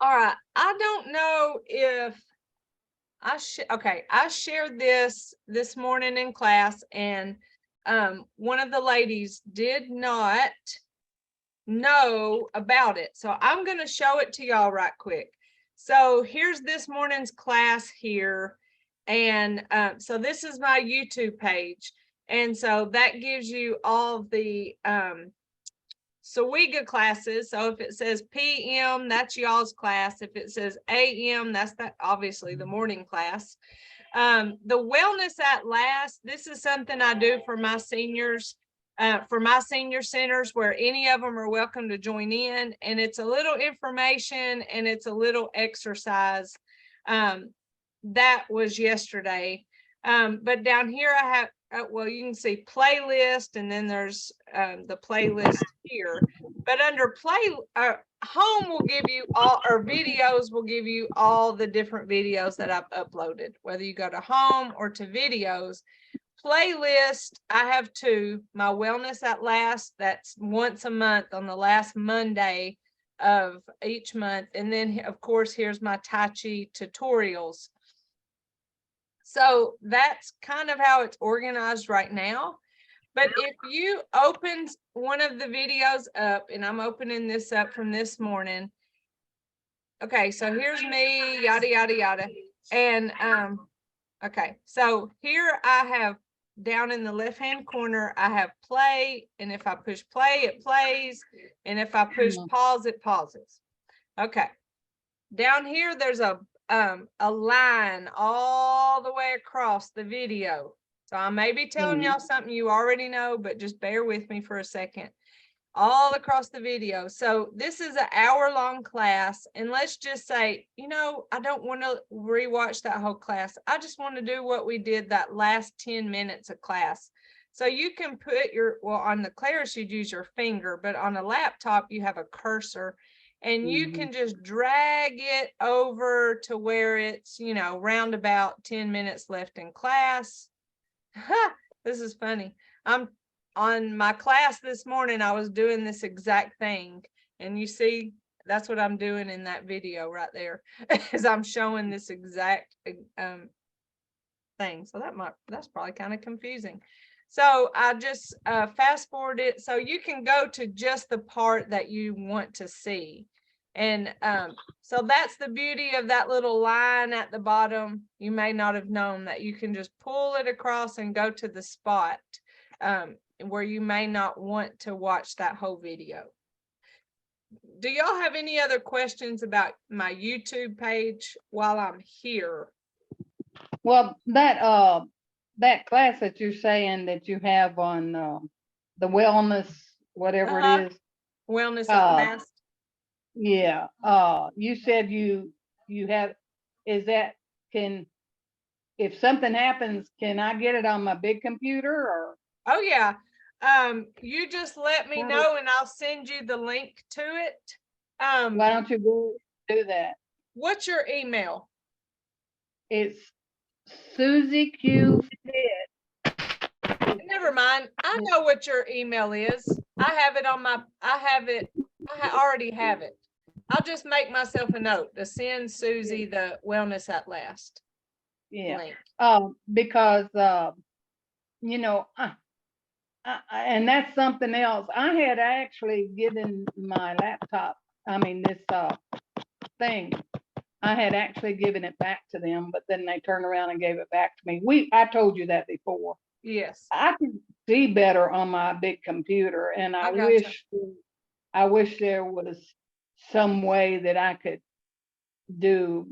All right. I don't know if I shared this morning in class, and one of the ladies did not know about it. So I'm going to show it to y'all right quick. So here's this morning's class here. And so this is my YouTube page. And so that gives you all the SOWEGA classes. So if it says PM, that's y'all's class. If it says AM, that's obviously the morning class. The Wellness at Last, this is something I do for my seniors, for my senior centers, where any of them are welcome to join in. And it's a little information and it's a little exercise. That was yesterday. But down here I have, well, you can see playlist, and then there's the playlist here. But under home will give you all, or videos will give you all the different videos that I've uploaded, whether you go to home or to videos. Playlist, I have two. My Wellness at Last, that's once a month on the last Monday of each month. And then of course, here's my Tai Chi tutorials. So that's kind of how it's organized right now. But if you open one of the videos up, and I'm opening this up from this morning. Okay, so here's me, yada, yada, yada. And okay, so here I have down in the left-hand corner, I have play. And if I push play, it plays. And if I push pause, it pauses. Okay. Down here, there's a line all the way across the video. So I may be telling y'all something you already know, but just bear with me for a second. All across the video. So this is an hour-long class. And let's just say, I don't want to rewatch that whole class. I just want to do what we did that last 10 minutes of class. So you can put on the Claris, you'd use your finger, but on a laptop, you have a cursor. And you can just drag it over to where it's, round about 10 minutes left in class. This is funny. I'm on my class this morning. I was doing this exact thing. And you see, that's what I'm doing in that video right there, is I'm showing this exact thing. So that's probably kind of confusing. So I just fast forward it. So you can go to just the part that you want to see. And so that's the beauty of that little line at the bottom. You may not have known that you can just pull it across and go to the spot where you may not want to watch that whole video. Do y'all have any other questions about my YouTube page while I'm here? Well, that class that you're saying that you have on the wellness, whatever it is, Wellness at Last. Yeah. You said you have, is that, if something happens, can I get it on my big computer or? Oh yeah. You just let me know and I'll send you the link to it. Why don't you go do that? What's your email? It's Susie Q. Never mind. I know what your email is. I have it on my, I already have it. I'll just make myself a note to send Susie the Wellness at Last. Yeah. Link. Because, and that's something else. I had actually given my laptop, this thing, I had actually given it back to them, but then they turned around and gave it back to me. I told you that before. Yes. I can see better on my big computer, and I wish there was some way that I could do,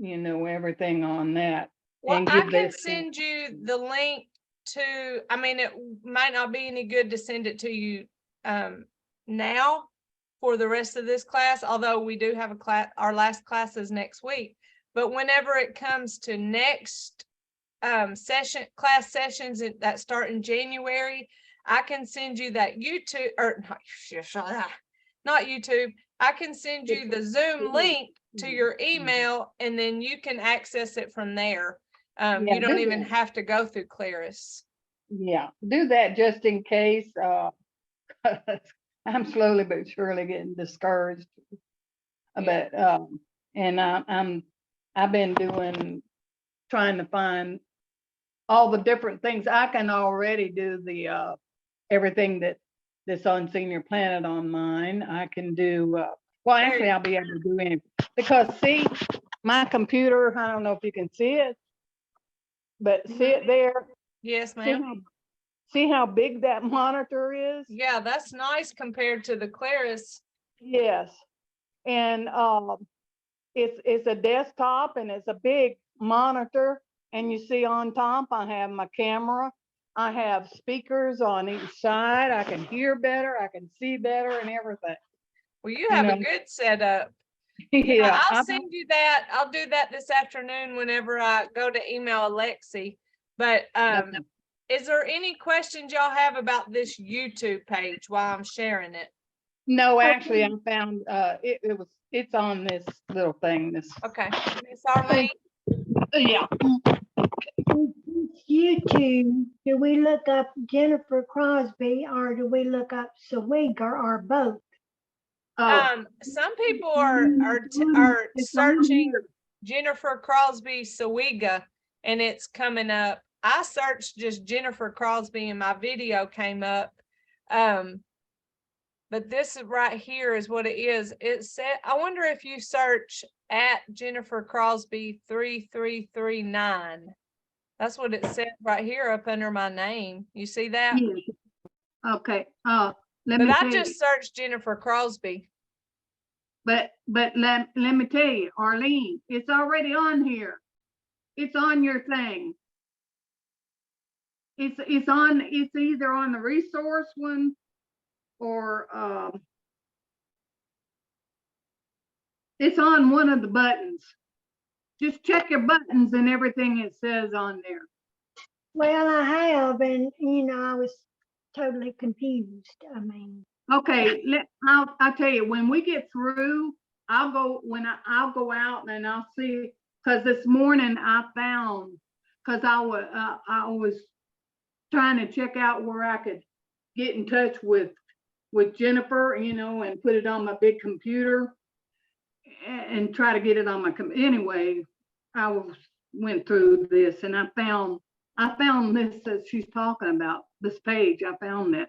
everything on that. Well, I can send you the link to, it might not be any good to send it to you now for the rest of this class, although we do have a class, our last class is next week. But whenever it comes to next class sessions that start in January, I can send you that YouTube, or not YouTube. I can send you the Zoom link to your email, and then you can access it from there. You don't even have to go through Claris. Yeah, do that just in case. I'm slowly but surely getting discouraged. Yeah. But, and I've been trying to find all the different things. I can already do the, everything that's on Senior Planet on mine. I can do, well, actually, I'll be able to do anything. Because see, my computer, I don't know if you can see it, but see it there? Yes, See ma'am. see how big that monitor is? Yeah, that's nice compared to the Claris. Yes. And it's a desktop and it's a big monitor. And you see on top, I have my camera. I have speakers on each side. I can hear better. I can see better and everything. Well, you have a know. good setup. Yeah. I'll send you that. I'll do that this afternoon whenever I go to email Alexi. But is there any questions y'all have about this YouTube page while I'm sharing it? No, actually, I found it's on this little thing. This. Okay. Miss Arlene? Yeah. YouTube, do we look up Jennifer Crosby or do we look up SOWEGA or both? Some people are searching Jennifer Crosby SOWEGA and it's coming up. I searched just Jennifer Crosby and my video came up. But this right here is what it is. It said, I wonder if you search at Jennifer Crosby 3339. That's what it said right here up under my name. You see that? Yeah. Okay. But I just searched Jennifer Crosby. But let me tell you, Arlene, it's already on here. It's on your thing. It's either on the resource one or it's on one of the buttons. Just check your buttons and everything it says on there. Well, I have, and I was totally confused. I mean. Okay, I'll tell you, when we get through, I'll go out and I'll see, because this morning I found, because I was trying to check out where I could get in touch with Jennifer, and put it on my big computer and try to get it on my anyway. Went through this and I found this that she's talking about, this page. I found it.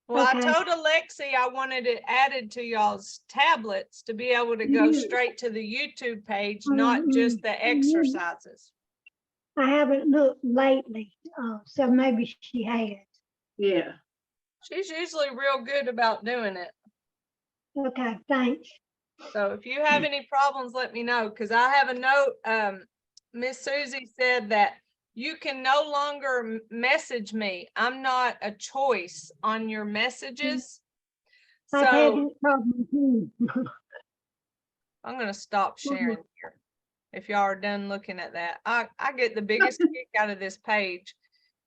Well, Okay. I told Alexi I wanted it added to y'all's tablets to be able to go straight to the YouTube page, not just the exercises. I haven't looked lately, so maybe she has. Yeah. She's usually real good about doing it. Okay, thanks. So if you have any problems, let me know, because I have a note. Miss Susie said that you can no longer message me. I'm not a choice on your messages. I've had So that problem too. I'm going to stop sharing here. If y'all are done looking at that, I get the biggest kick out of this page.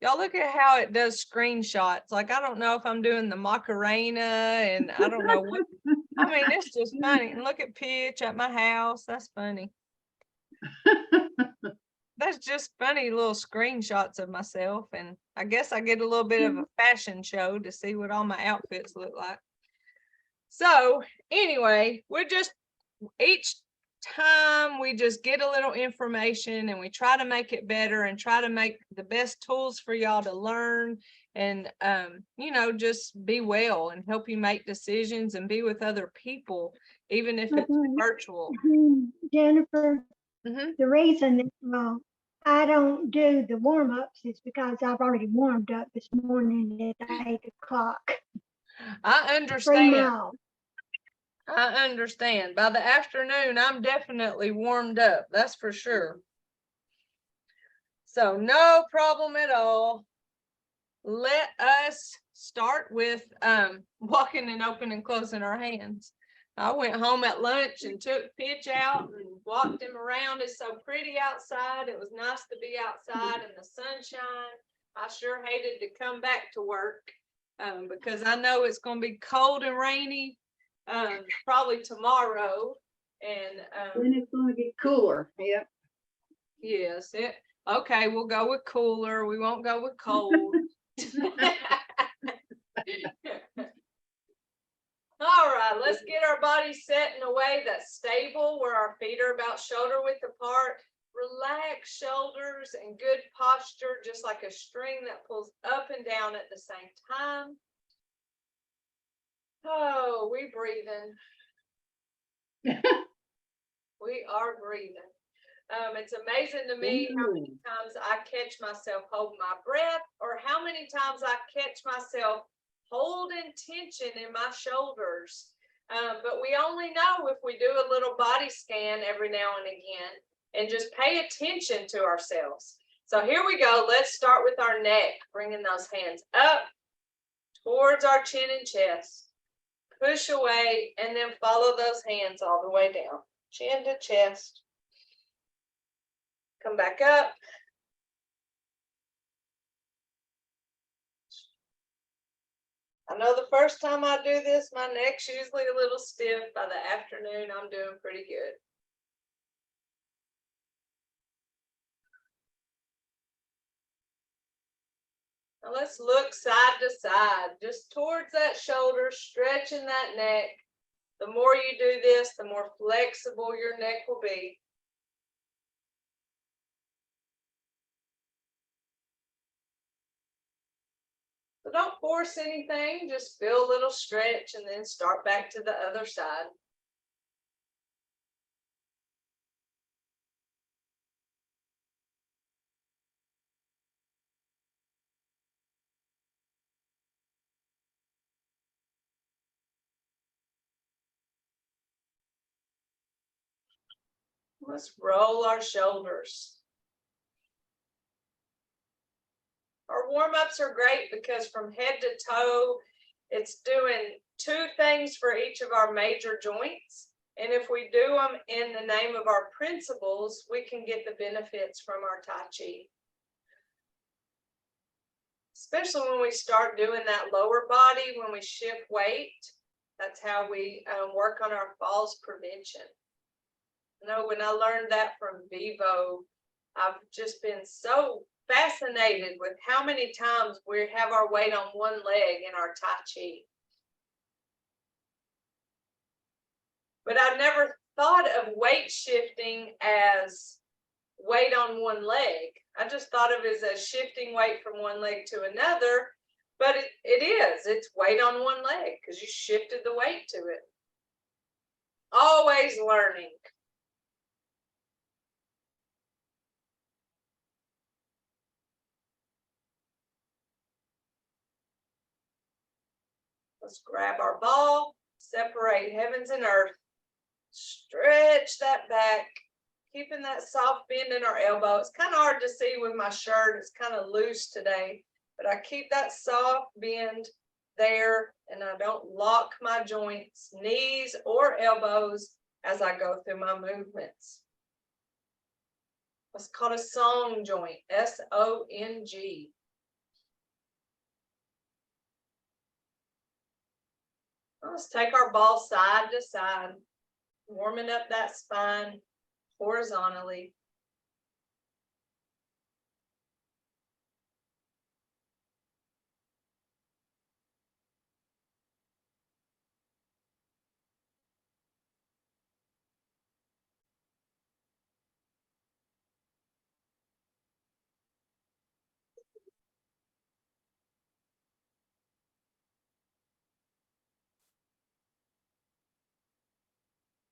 Y'all look at how it does screenshots. Like, I don't know if I'm doing the Macarena and I don't know what. I mean, it's just funny. And look at Pitch at my house. That's funny. That's just funny little screenshots of myself. And I guess I get a little bit of a fashion show to see what all my outfits look like. So anyway, we're just, each time we just get a little information and we try to make it better and try to make the best tools for y'all to learn and just be well and help you make decisions and be with other people, even if it's virtual. Jennifer, the reason I don't do the warm-ups is because I've already warmed up this morning at 8 o'clock. I understand. I understand. By the afternoon, I'm definitely warmed up. That's for sure. So no problem at all. Let us start with walking and opening and closing our hands. I went home at lunch and took Pitch out and walked him around. It's so pretty outside. It was nice to be outside in the sunshine. I sure hated to come back to work because I know it's going to be cold and rainy probably tomorrow. And then it's going to get cooler. Yep. Yes. Okay, we'll go with cooler. We won't go with cold. All right. right, let's get our body set in a way that's stable, where our feet are about shoulder width apart. Relax shoulders and good posture, just like a string that pulls up and down at the same time. Oh, we breathing. We are breathing. It's amazing to me how many times I catch myself holding my breath, or how many times I catch myself holding tension in my shoulders. But we only know if we do a little body scan every now and again and just pay attention to ourselves. So here we go. Let's start with our neck, bringing those hands up towards our chin and chest. Push away and then follow those hands all the way down, chin to chest. Come back up. I know the first time I do this, my neck's usually a little stiff. By the afternoon, I'm doing pretty good. Now let's look side to side, just towards that shoulder, stretching that neck. The more you do this, the more flexible your neck will be. So don't force anything, just feel a little stretch and then start back to the other side. Let's roll our shoulders. Our warm-ups are great because from head to toe, it's doing two things for each of our major joints. And if we do them in the name of our principles, we can get the benefits from our Tai Chi. Especially when we start doing that lower body, when we shift weight, that's how we work on our falls prevention. You know, when I learned that from Vivo, I've just been so fascinated with how many times we have our weight on one leg in our Tai Chi. But I never thought of weight shifting as weight on one leg. I just thought of it as shifting weight from one leg to another, but it's weight on one leg because you shifted the weight to it. Always learning. Let's grab our ball, separate heavens and earth, stretch that back, keeping that soft bend in our elbow. It's kind of hard to see with my shirt. It's kind of loose today, but I keep that soft bend there and I don't lock my joints, knees or elbows as I go through my movements. It's called a song joint, S-O-N-G. Let's take our ball side to side, warming up that spine horizontally.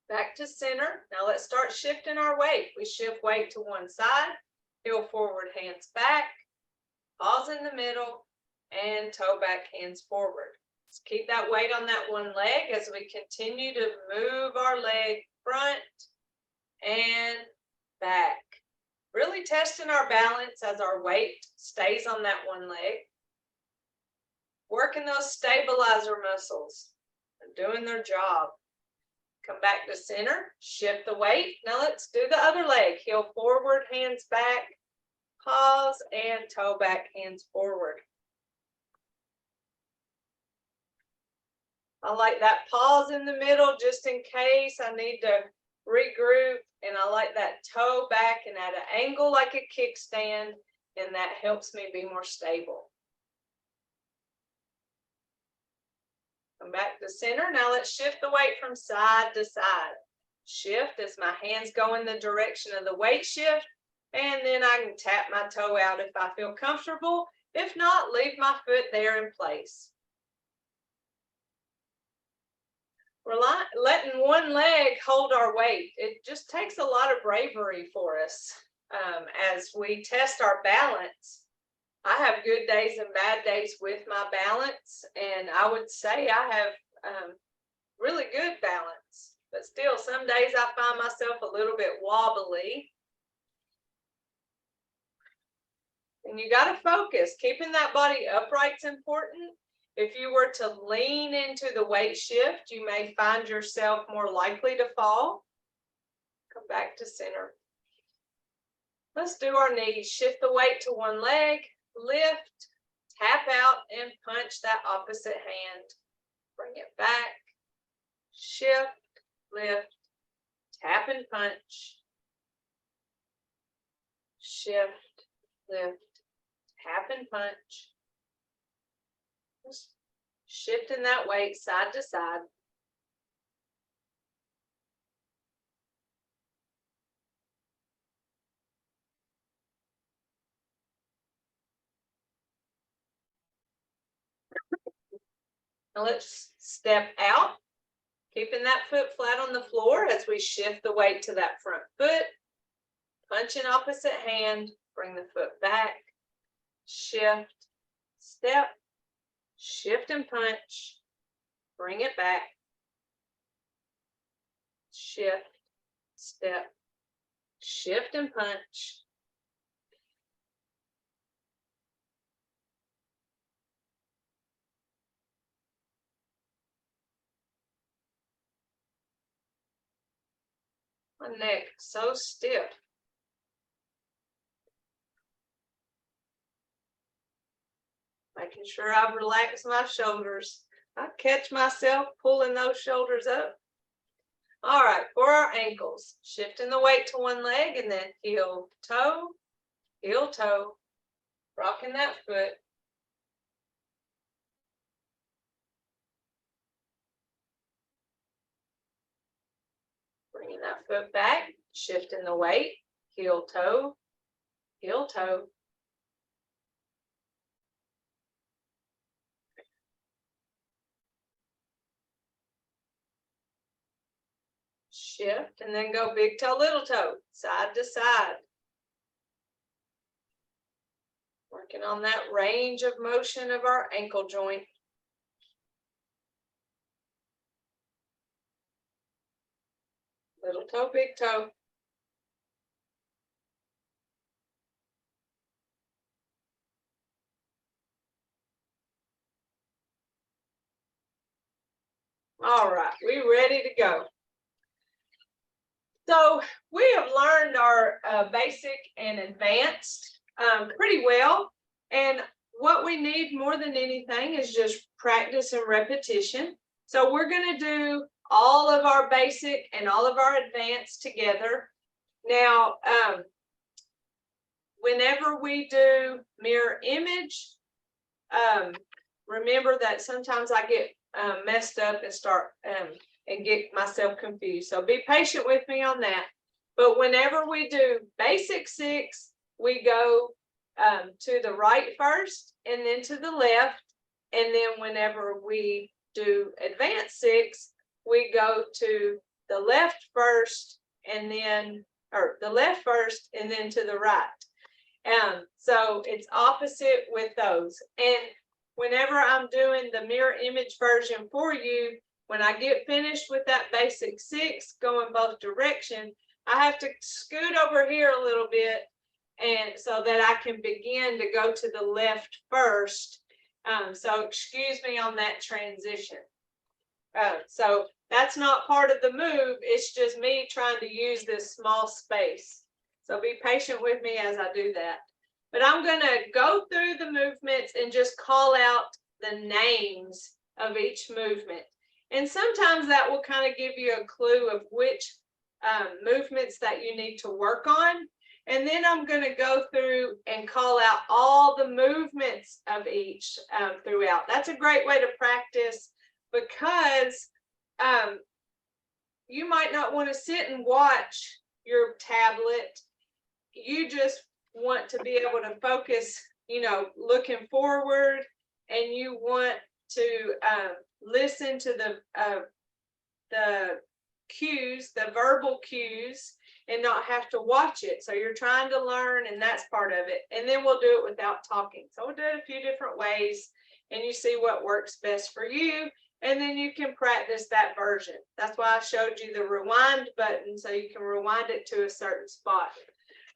Back to center. Now let's start shifting our weight. We shift weight to one side, heel forward, hands back, pause in the middle, and toe back, hands forward. Let's keep that weight on that one leg as we continue to move our leg front and back. Really testing our balance as our weight stays on that one leg. Working those stabilizer muscles. They're doing their job. Come back to center, shift the weight. Now let's do the other leg. Heel forward, hands back, pause, and toe back, hands forward. I like that pause in the middle just in case I need to regroup. And I like that toe back and at an angle like a kickstand, and that helps me be more stable. Come back to center. Now let's shift the weight from side to side. Shift as my hands go in the direction of the weight shift. And then I can tap my toe out if I feel comfortable. If not, leave my foot there in place. We're letting one leg hold our weight. It just takes a lot of bravery for us as we test our balance. I have good days and bad days with my balance, and I would say I have really good balance. But still, some days I find myself a little bit wobbly. And you got to focus. Keeping that body upright is important. If you were to lean into the weight shift, you may find yourself more likely to fall. Come back to center. Let's do our knees. Shift the weight to one leg, lift, tap out, and punch that opposite hand. Bring it back, shift, lift, tap and punch, shift, lift, tap and punch. Just shifting that weight side to side. Now let's step out, keeping that foot flat on the floor as we shift the weight to that front foot. Punch in opposite hand, bring the foot back, shift, step, shift and punch, bring it back, shift, step, shift and punch. My neck so stiff. Making sure I've relaxed my shoulders. I catch myself pulling those shoulders up. All right, for our ankles, shifting the weight to one leg and then heel, toe, rocking that foot. Bringing that foot back, shifting the weight, heel, toe, heel, toe. Shift and then go big toe, little toe, side to side. Working on that range of motion of our ankle joint. Little toe, big toe. All right, we ready to go. So we have learned our basic and advanced pretty well. And what we need more than anything is just practice and repetition. So we're going to do all of our basic and all of our advanced together. Now, whenever we do mirror image, remember that sometimes I get messed up and start and get myself confused. So be patient with me on that. But whenever we do basic 6, we go to the right first and then to the left. And then whenever we do advanced 6, we go to the left first and then, or the left first and then to the right. So it's opposite with those. And whenever I'm doing the mirror image version for you, when I get finished with that basic 6 going both directions, I have to scoot over here a little bit and so that I can begin to go to the left first. So excuse me on that transition. So that's not part of the move. It's just me trying to use this small space. So be patient with me as I do that. But I'm going to go through the movements and just call out the names of each movement. And sometimes that will kind of give you a clue of which movements that you need to work on. And then I'm going to go through and call out all the movements of each throughout. That's a great way to practice because you might not want to sit and watch your tablet. You just want to be able to focus, you know, looking forward, and you want to listen to the cues, the verbal cues, and not have to watch it. So you're trying to learn, and that's part of it. And then we'll do it without talking. So we'll do it a few different ways, and you see what works best for you. And then you can practice that version. That's why I showed you the rewind button, so you can rewind it to a certain spot.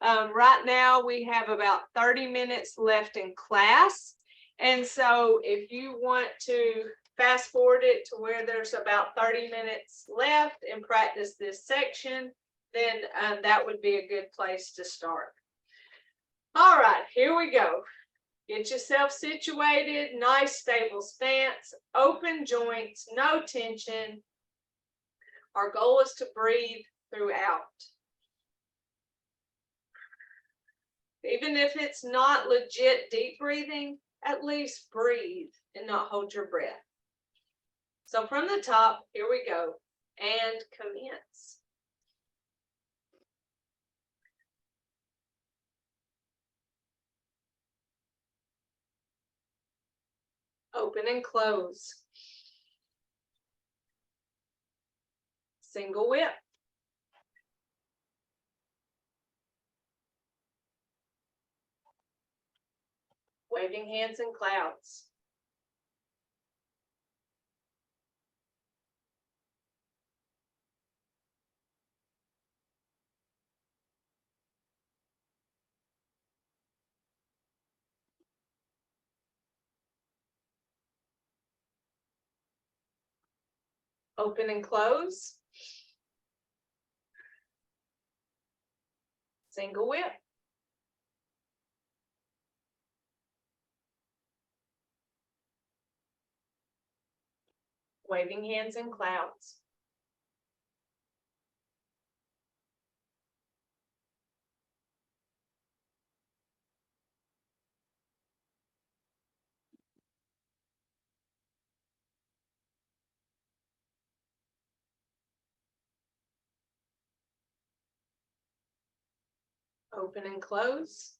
Right now we have about 30 minutes left in class. And so if you want to fast forward it to where there's about 30 minutes left and practice this section, then that would be a good place to start. All right, here we go. Get yourself situated, nice stable stance, open joints, no tension. Our goal is to breathe throughout. Even if it's not legit deep breathing, at least breathe and not hold your breath. So from the top, here we go, and commence. Open and close. Single whip. Waving hands in clouds. Open and close. Single whip. Waving hands in clouds. Open and close.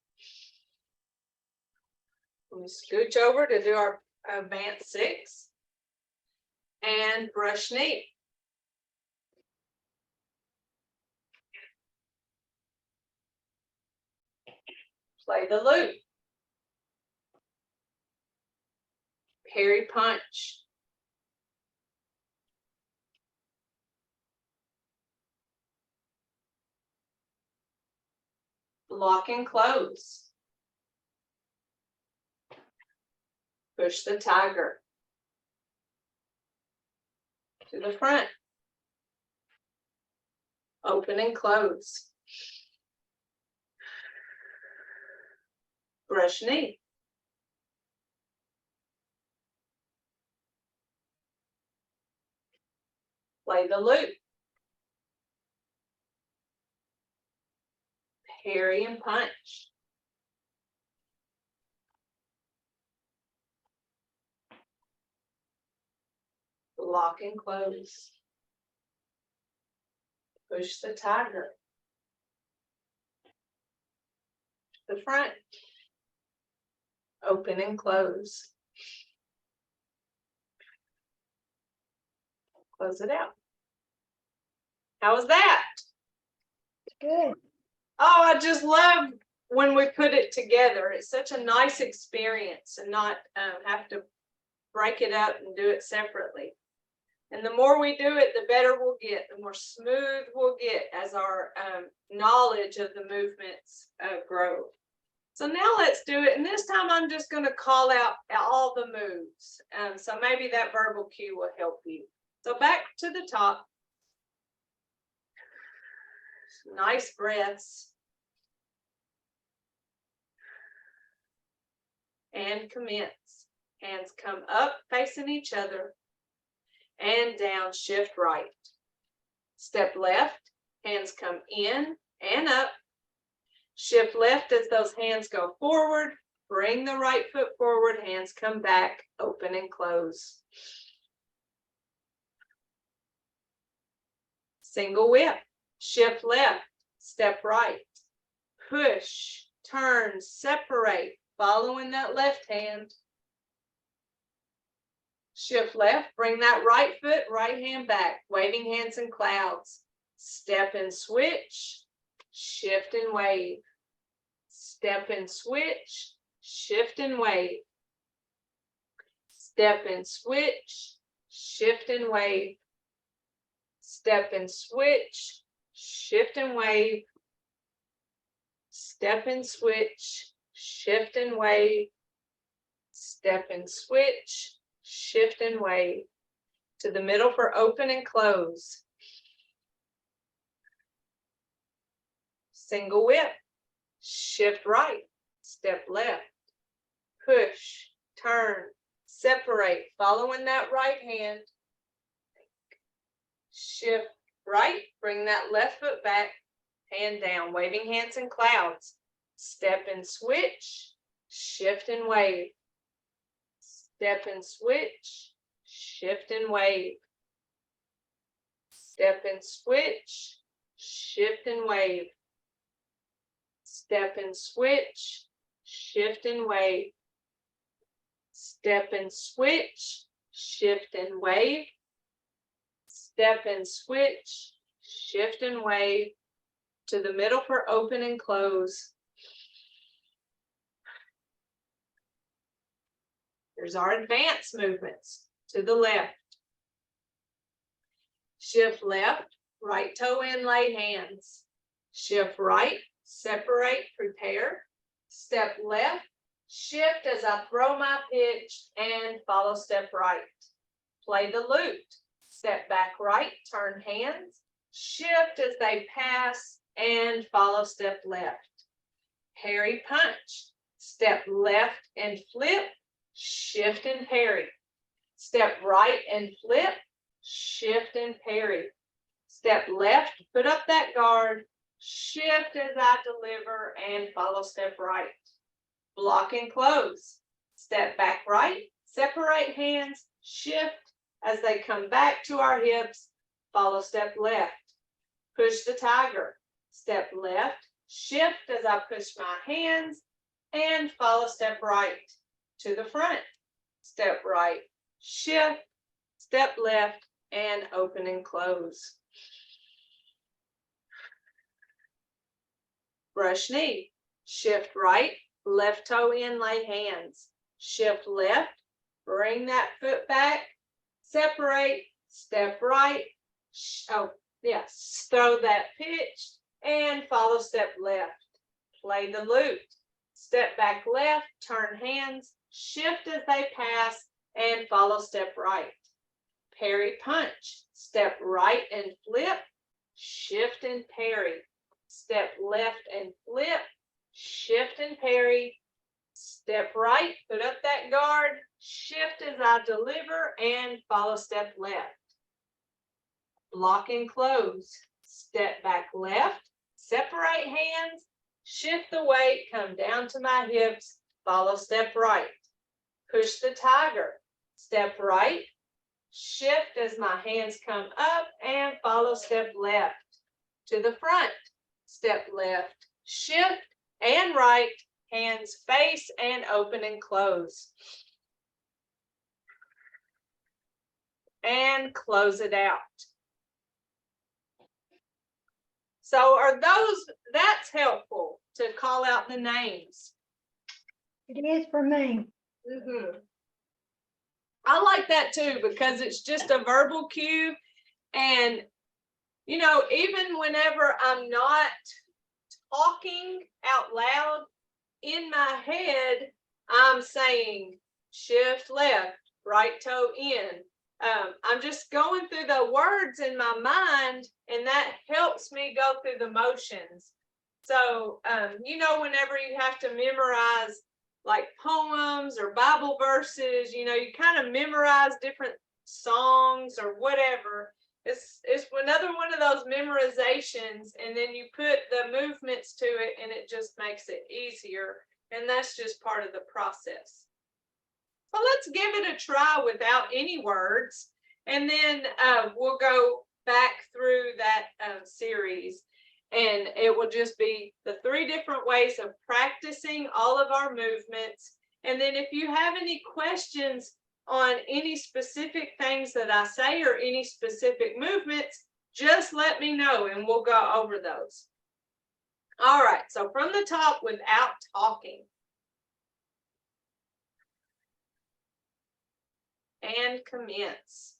We scooch over to do our advanced 6 and brush knee. Play the loop. Parry punch. Lock and close. Push the tiger to the front. Open and close. Brush knee. Play the loop. Parry and punch. Lock and close. Push the tiger to the front. Open and close. Close it out. How was that? Good. Oh, I just love when we put it together. It's such a nice experience, and not have to break it up and do it separately. And the more we do it, the better we'll get, the more smooth we'll get as our knowledge of the movements grow. So now let's do it. And this time I'm just going to call out all the moves. So maybe that verbal cue will help you. So back to the top. Nice breaths. And commence. Hands come up facing each other. And down, shift right. Step left, hands come in and up. Shift left as those hands go forward. Bring the right foot forward, hands come back, open and close. Single whip, shift left, step right, push, turn, separate, following that left hand. Shift left, bring that right foot, right hand back, waving hands and clouds. Step and switch, shift and wave. Step and switch, shift and wave. Step and switch, shift and wave. Step and switch, shift and wave. Step and switch, shift and wave. Step and switch, shift and wave. To the middle for open and close. Single whip, shift right, step left, push, turn, separate, following that right hand. Shift right, bring that left foot back, hand down, waving hands and clouds. Step and switch, shift and wave. Step and switch, shift and wave. Step and switch, shift and wave. Step and switch, shift and wave. Step and switch, shift and wave. Step and switch, shift and wave. To the middle for open and close. Here's our advanced movements. To the left. Shift left, right toe in, lay hands. Shift right, separate, prepare. Step left, shift as I throw my pitch and follow step right. Play the loop. Step back right, turn hands. Shift as they pass and follow step left. Parry punch. Step left and flip. Shift and parry. Step right and flip. Shift and parry. Step left, put up that guard. Shift as I deliver and follow step right. Block and close. Step back right, separate hands, shift as they come back to our hips, follow step left. Push the tiger. Step left, shift as I push my hands and follow step right. To the front. Step right, shift, step left, and open and close. Brush knee. Shift right, left toe in, lay hands. Shift left, bring that foot back, separate, step right. Throw that pitch and follow step left. Play the loop. Step back left, turn hands, shift as they pass, and follow step right. Parry punch. Step right and flip, shift and parry. Step left and flip, shift and parry. Step right, put up that guard, shift as I deliver, and follow step left. Block and close. Step back left, separate hands, shift the weight, come down to my hips, follow step right. Push the tiger. Step right, shift as my hands come up, and follow step left. To the front. Step left, shift and right, hands face and open and close. And close it out. So that's helpful to call out the names. It is for me. I like that too, because it's just a verbal cue. And you know, even whenever I'm not talking out loud, in my head, I'm saying shift left, right toe in. I'm just going through the words in my mind, and that helps me go through the motions. So, you know, whenever you have to memorize like poems or Bible verses, you know, you kind of memorize different songs or whatever. It's another one of those memorizations, and then you put the movements to it, and it just makes it easier. And that's just part of the process. So let's give it a try without any words, and then we'll go back through that series. And it will just be the 3 different ways of practicing all of our movements. And then if you have any questions on any specific things that I say or any specific movements, just let me know and we'll go over those. All right, so from the top, without talking. And commence.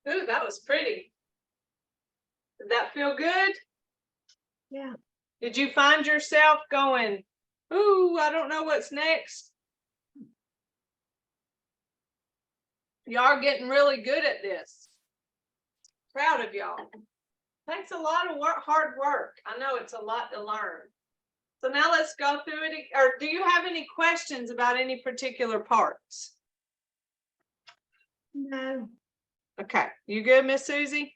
Ooh, that was pretty. Did that feel good? Yeah. Did you find yourself going, ooh, I don't know what's next? Y'all are getting really good at this. Proud of y'all. Takes a lot of work, hard work. I know it's a lot to learn. So now let's go through it. Or do you have any questions about any particular parts? No. Okay, you good, Miss Susie?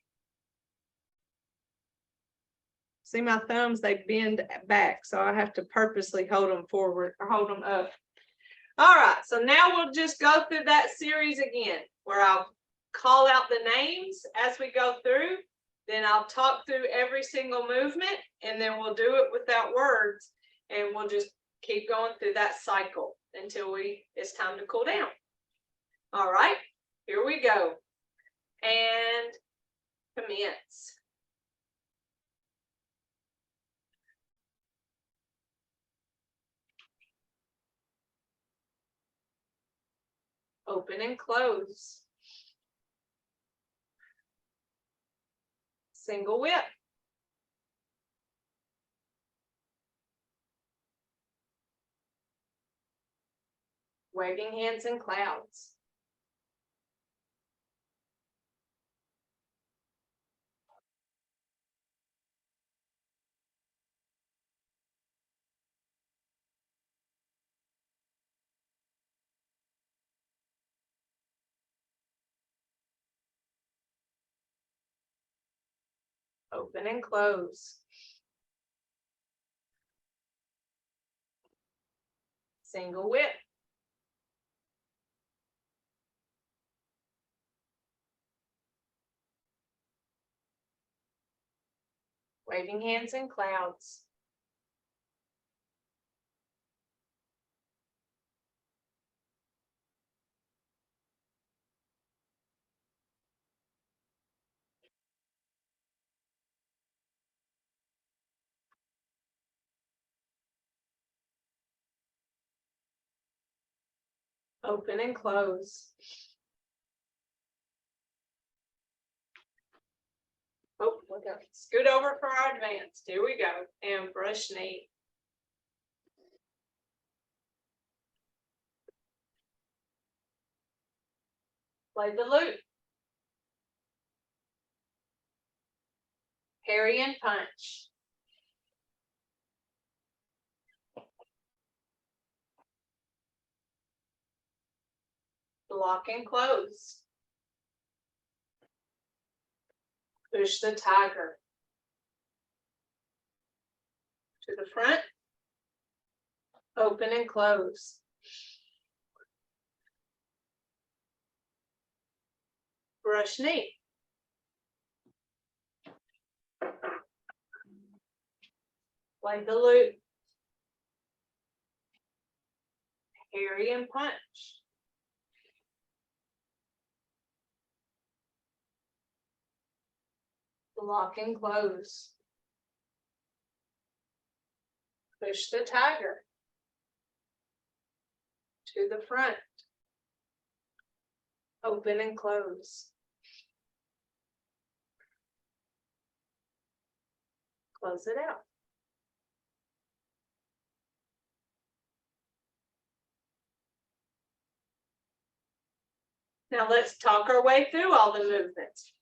See my thumbs, they bend back, so I have to purposely hold them forward or hold them up. All right, so now we'll just go through that series again, where I'll call out the names as we go through. Then I'll talk through every single movement, and then we'll do it without words, and we'll just keep going through that cycle until it's time to cool down. All right, here we go. And commence. Open and close. Single whip. Waving hands in clouds. Open and close. Single whip. waving hands in clouds. Open and close. Oh, look up. Scoot over for our advanced. Here we go. And brush knee. Play the loop. Parry and punch. Block and close. Push the tiger. To the front. Open and close. Brush knee. Play the loop. Parry and punch. Block and close. Push the tiger. To the front. Open and close. Close it out. Now let's talk our way through all the movements.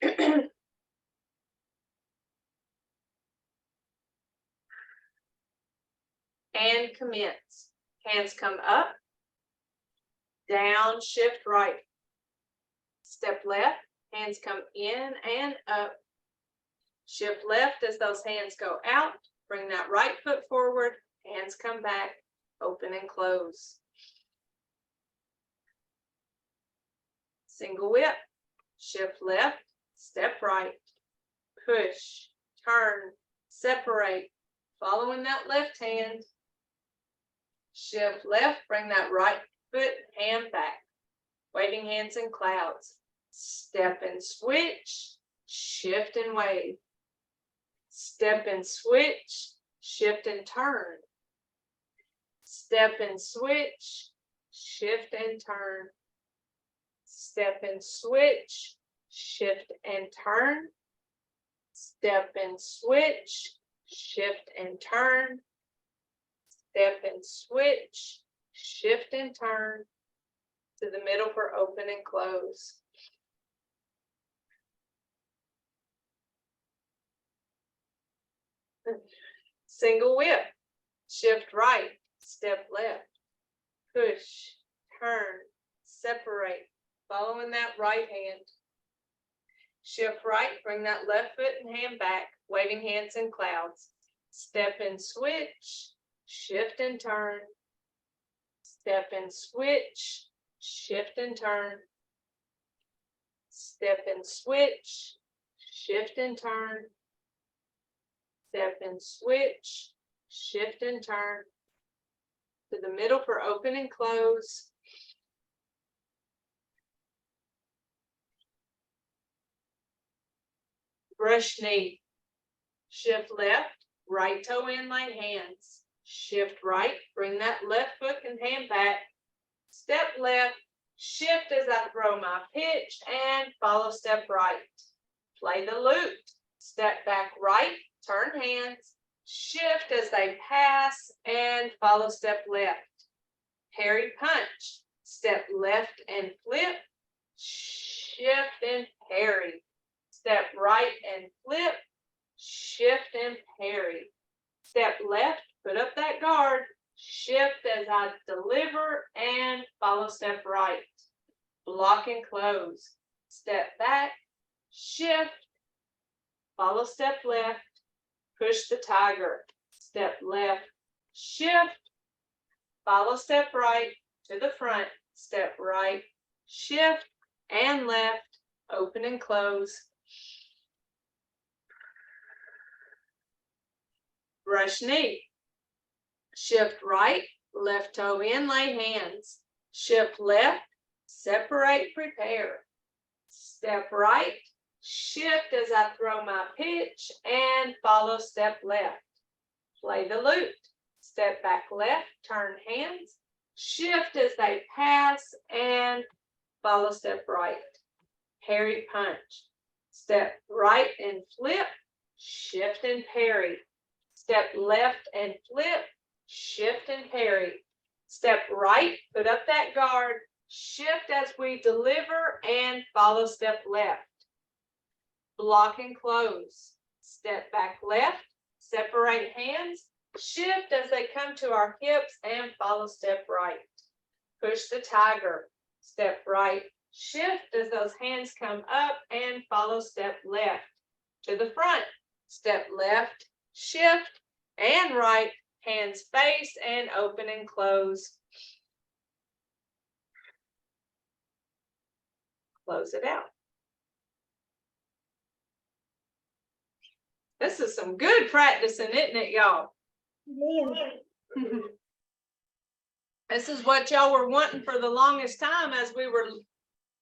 And commence. Hands come up, down, shift right. Step left, hands come in and up. Shift left as those hands go out. Bring that right foot forward, hands come back, open and close. Single whip, shift left, step right, push, turn, separate, following that left hand. Shift left, bring that right foot, hand back. Waving hands in clouds. Step and switch, shift and wave. Step and switch, shift and turn. Step and switch, shift and turn. Step and switch, shift and turn. Step and switch, shift and turn. Step and switch, shift and turn. To the middle for open and close. Single whip, shift right, step left, push, turn, separate, following that right hand. Shift right, bring that left foot and hand back, waving hands in clouds. Step and switch, shift and turn. Step and switch, shift and turn. Step and switch, shift and turn. Step and switch, shift and turn. To the middle for open and close. Brush knee. Shift left, right toe in, light hands. Shift right, bring that left foot and hand back. Step left, shift as I throw my pitch and follow step right. Play the loop. Step back right, turn hands, shift as they pass and follow step left. Parry punch, step left and flip, shift and parry. Step right and flip, shift and parry. Step left, put up that guard, shift as I deliver and follow step right. Block and close. Step back, shift, follow step left, push the tiger. Step left, shift, follow step right to the front, step right, shift and left, open and close. brush knee. Shift right, left toe in, lay hands. Shift left, separate, prepare. Step right, shift as I throw my pitch and follow step left. Play the loop. Step back left, turn hands. Shift as they pass and follow step right. Parry punch. Step right and flip, shift and parry. Step left and flip, shift and parry. Step right, put up that guard, shift as we deliver and follow step left. Block and close. Step back left, separate hands, shift as they come to our hips and follow step right. Push the tiger. Step right, shift as those hands come up and follow step left. To the front. Step left, shift and right, hands face and open and close. Close it out. This is some good practicing, isn't it, y'all? Yeah. This is what y'all were wanting for the longest time as we were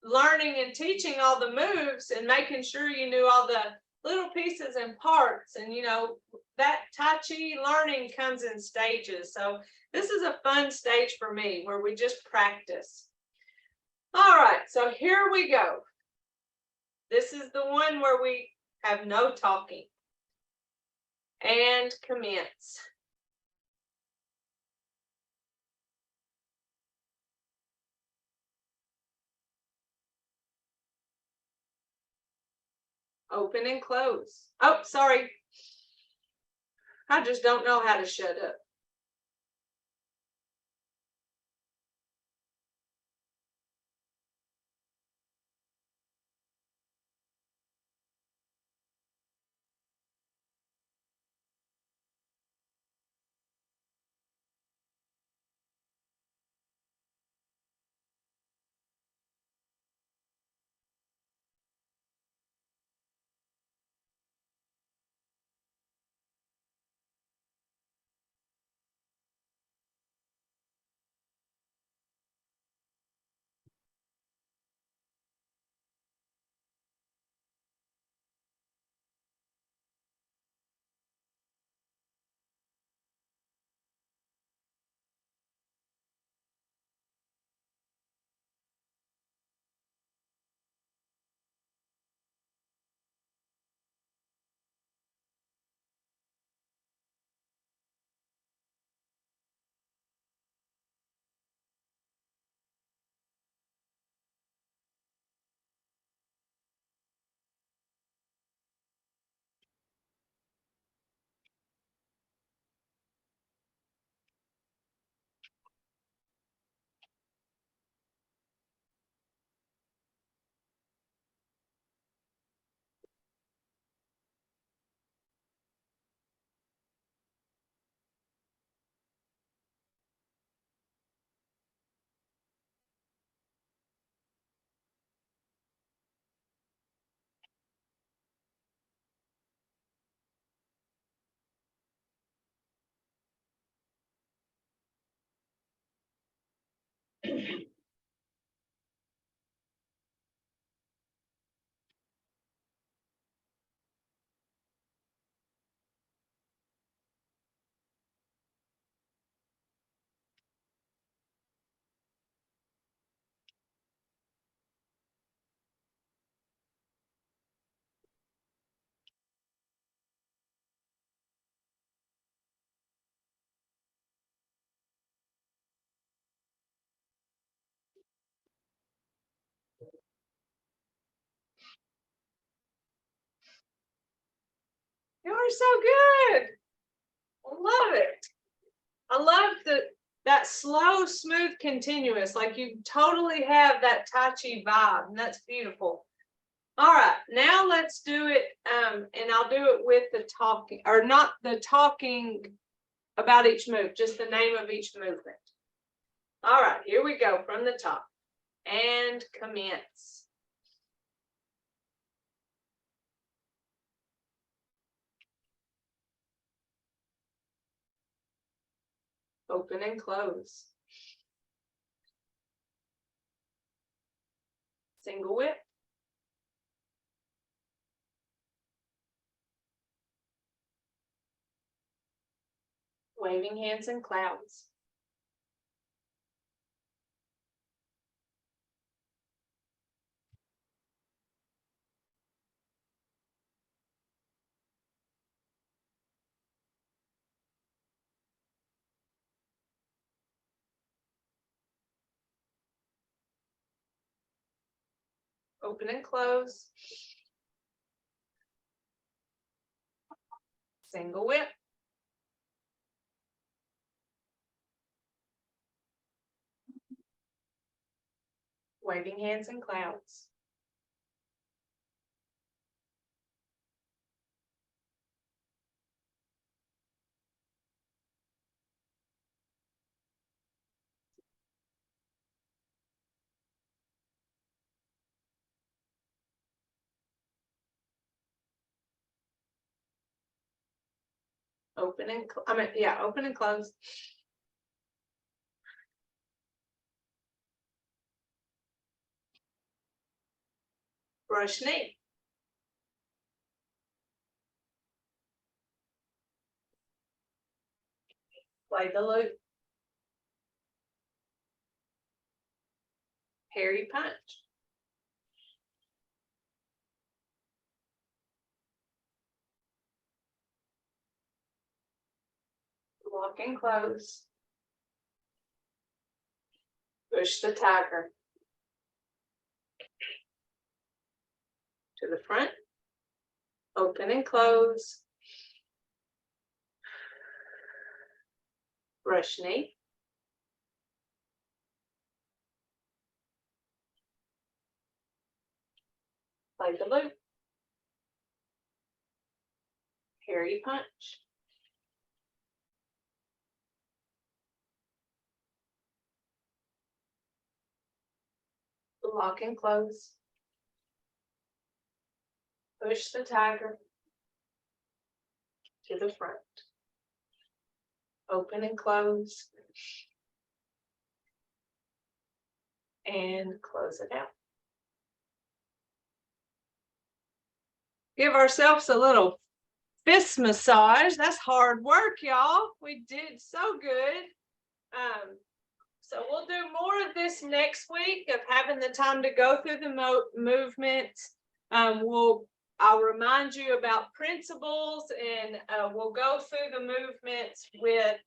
learning and teaching all the moves and making sure you knew all the little pieces and parts. And, you know, that Tai Chi learning comes in stages. So this is a fun stage for me where we just practice. All right, so here we go. This is the one where we have no talking. And commence. Open and close. Oh, sorry. I just don't know how to shut up. You are so good. I love it. I love that slow, smooth, continuous. Like you totally have that Tai Chi vibe, and that's beautiful. All right, now let's do it, and I'll do it with the talking, or not the talking about each move, just the name of each movement. All right, here we go from the top. And commence. Open and close. Single whip. Waving hands and clouds. Open and close. Single whip. Waving hands and clouds. Open and, open and close. Brush knee. Play the loop. Parry punch. Lock and close. Push the tiger. To the front. Open and close. Brush knee. Play the loop. Parry punch. Lock and close. Push the tiger to the front. Open and close. And close it out. Give ourselves a little fist massage. That's hard work, y'all. We did so good. So we'll do more of this next week of having the time to go through the movements. I'll remind you about principles, and we'll go through the movements with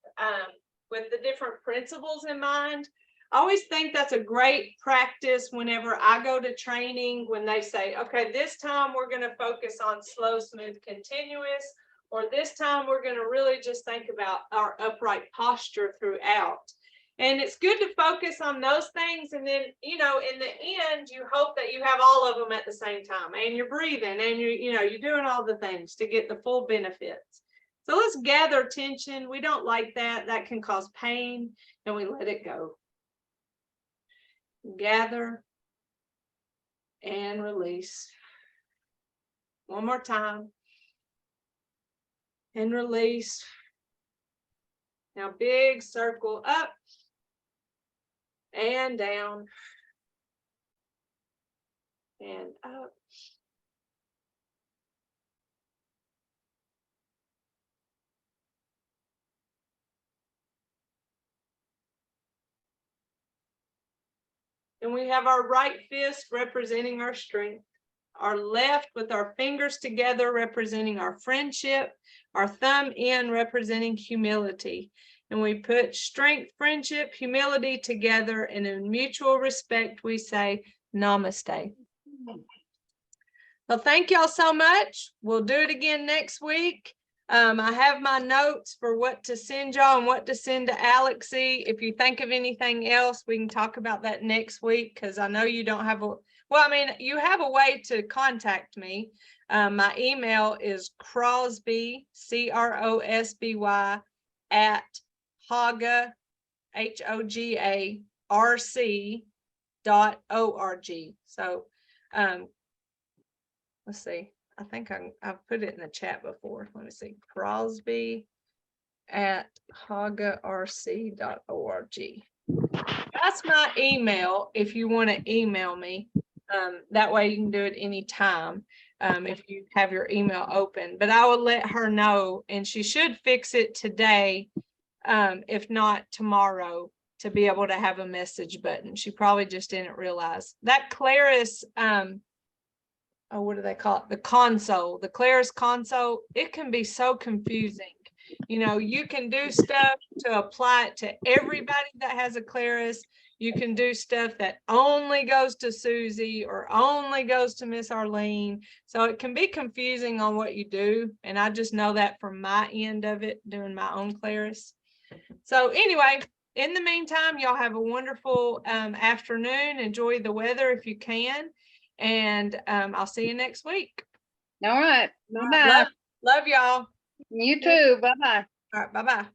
the different principles in mind. I always think that's a great practice whenever I go to training, when they say, okay, this time we're going to focus on slow, smooth, continuous, or this time we're going to really just think about our upright posture throughout. And it's good to focus on those things. And then, in the end, you hope that you have all of them at the same time, and you're breathing, and you're doing all the things to get the full benefits. So let's gather tension. We don't like that. That can cause pain, and we let it go. Gather and release. One more time. And release. Now big circle up and down and up. And we have our right fist representing our strength, our left with our fingers together representing our friendship, our thumb in representing humility. And we put strength, friendship, humility together, and in mutual respect, we say namaste. Well, thank y'all so much. We'll do it again next week. I have my notes for what to send y'all and what to send to Alexie. If you think of anything else, we can talk about that next week, because I know you don't have you have a way to contact me. My email is Crosby, CROSBY, at HOGA, HOGARC.org. So let's see. I think I've put it in the chat before. Let me see. Crosby hagarc.org. That's my email if you want to email me. That way you can do it anytime if you have your email open. But I will let her know, and she should fix it today, if not tomorrow, to be able to have a message button. She probably just didn't realize that Claris, oh, what do they call it? The console, the Claris console, it can be so confusing. You know, you can do stuff to apply it to everybody that has a Claris. You can do stuff that only goes to Susie or only goes to Miss Arlene. So it can be confusing on what you do. And I just know that from my end of it, doing my own Claris. So anyway, in the meantime, y'all have a wonderful afternoon. Enjoy the weather if you can. And I'll see you next week. All right. Bye-bye. Love y'all. You too. Bye-bye. All right. Bye-bye.